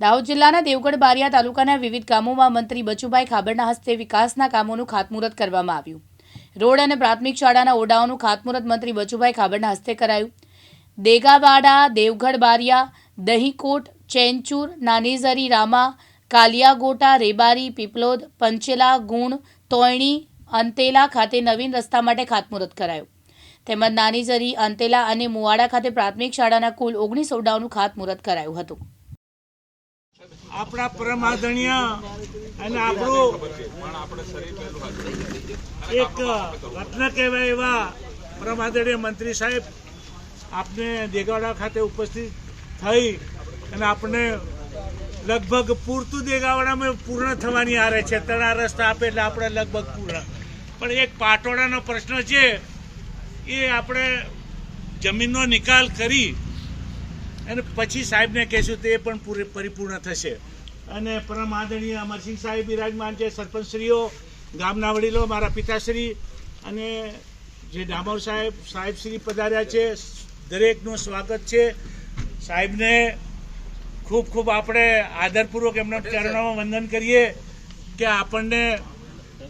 દાહોદ જિલ્લાના દેવગઢ બારિયા તાલુકાના વિવિધ ગામોમાં મંત્રી બચુભાઈ ખાબડના હસ્તે વિકાસના કામોનું ખાતમુહૂર્ત કરવામાં આવ્યું. રોડ અને પ્રાથમિક શાળાના ઓરડાઓનું ખાતમુહૂર્ત મંત્રી બચુભાઈ ખાબડના હસ્તે કરાયું. દેગાવાડા, દેવગઢ બારિયા, દહીકોટ, ચેનચુર, નાનીઝરી, રામા, કાલિયાગોટા, રેબારી, પીપલોદ, પંચેલા, ગુણ, તોયણી, અંતેલા ખાતે નવીન રસ્તા માટે ખાતમુહૂર્ત કરાયું. તેમજ નાનીઝરી, અંતેલા અને મુવાડા ખાતે પ્રાથમિક શાળાના કુલ 19 ઓરડાઓનું ખાતમુહૂર્ત કરાયું હતું. આપણા પરમ આદરણીય અને આપણું એક રત્ન કહેવાય એવા પરમ આદરણીય મંત્રી સાહેબ આપને દેગાવાડા ખાતે ઉપસ્થિત થઈ અને આપણે લગભગ પૂરતું દેગાવાડામાં પૂર્ણ થવાની આરે છે. તણા રસ્તા આપે એટલે આપણે લગભગ પૂર્ણ, પણ એક પાટોડાનો પ્રશ્ન છે. એ આપણે જમીનનો નિકાલ કરી અને પછી સાહેબને કહેશું તે પણ પરિપૂર્ણ થશે. અને પરમ આદરણીય અમરસિંહ સાહેબ બિરાજમાન છે, સરપંચશ્રીઓ, ગામના વડીલો, મારા પિતાશ્રી અને જે ડામોર સાહેબશ્રી પધાર્યા છે, દરેકનું સ્વાગત છે. સાહેબને ખૂબ ખૂબ આપણે આદરપૂર્વક એમના ચરણોમાં વંદન કરીએ કે આપણને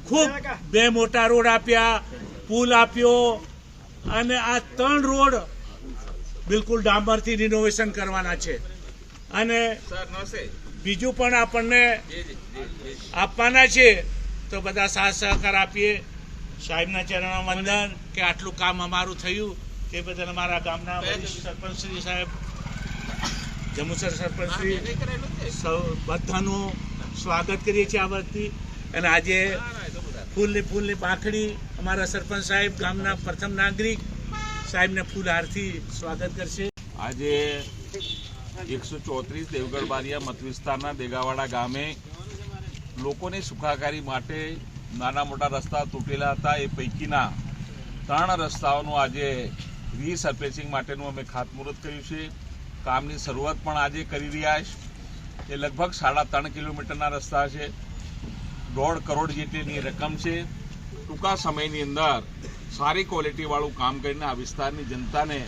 ખૂબ 2 મોટા રોડ આપ્યા, પુલ આપ્યો અને આ 3 રોડ બિલકુલ ડામરથી રિનોવેશન કરવાના છે. અને બીજું પણ આપણને આપવાના છે. તો બધા સાથ સહકાર આપીએ. સાહેબના ચરણોમાં વંદન કે આટલું કામ અમારું થયું તે બદલ અમારા ગામના વરિષ્ઠ સરપંચશ્રી સાહેબ, જમુસર સરપંચશ્રી સૌ બધાનું સ્વાગત કરીએ છીએ આ વખતે. અને આજે ફૂલની પાંખડી અમારા સરપંચ સાહેબ, ગામના પ્રથમ નાગરિક સાહેબને ફૂલહારથી સ્વાગત કરશે. આજે 134 દેવગઢ બારિયા મત વિસ્તારના દેગાવાડા ગામે લોકોની સુખાકારી માટે નાના મોટા રસ્તા તૂટેલા હતા. એ પૈકીના 3 રસ્તાઓનું આજે રીસર્ફેસિંગ માટેનું અમે ખાતમુહૂર્ત કર્યું છે. કામની શરૂઆત પણ આજે કરી રહ્યા છે. એ લગભગ 3.5 કિલોમીટરના રસ્તા છે. 1.5 કરોડ જેટલીની રકમ છે. ટૂંકા સમયની અંદર સારી ક્વોલિટીવાળું કામ કરીને આ વિસ્તારની જનતાને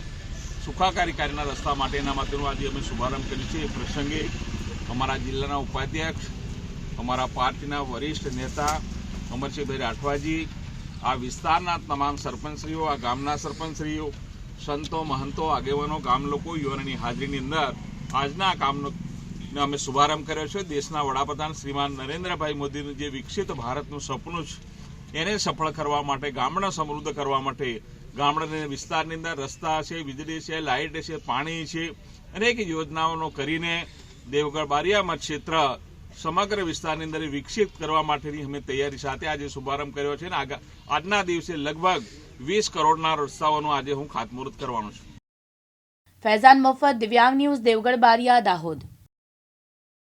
સુખાકારીના રસ્તા માટેના માટેનું આજે અમે શુભારંભ કર્યું છે. એ પ્રસંગે અમારા જિલ્લાના ઉપાધ્યક્ષ, અમારા પાર્ટીના વરિષ્ઠ નેતા અમરસિંહભાઈ રાઠવાજી, આ વિસ્તારના તમામ સરપંચશ્રીઓ, આ ગામના સરપંચશ્રીઓ, સંતો, મહંતો, આગેવાનો, ગામ લોકો, યુવાનોની હાજરીની અંદર આજના કામનો અમે શુભારંભ કર્યો છે. દેશના વડાપ્રધાન શ્રીમાન નરેન્દ્રભાઈ મોદીનું જે વિકસિત ભારતનું સપનું છે એને સફળ કરવા માટે, ગામડા સમૃદ્ધ કરવા માટે ગામડાના વિસ્તારની અંદર રસ્તા છે, વીજળી છે, લાઇટ છે, પાણી છે, અનેક યોજનાઓનો કરીને દેવગઢ બારિયા મત ક્ષેત્ર સમગ્ર વિસ્તારની અંદર વિકસિત કરવા માટેની અમે તૈયારી સાથે આજે શુભારંભ કર્યો છે. અને આજના દિવસે લગભગ 20 કરોડના રસ્તાઓનું આજે હું ખાતમુહૂર્ત કરવાનો છું. ફૈઝાન મફત, દિવ્યાંગ ન્યૂઝ, દેવગઢ બારિયા, દાહોદ.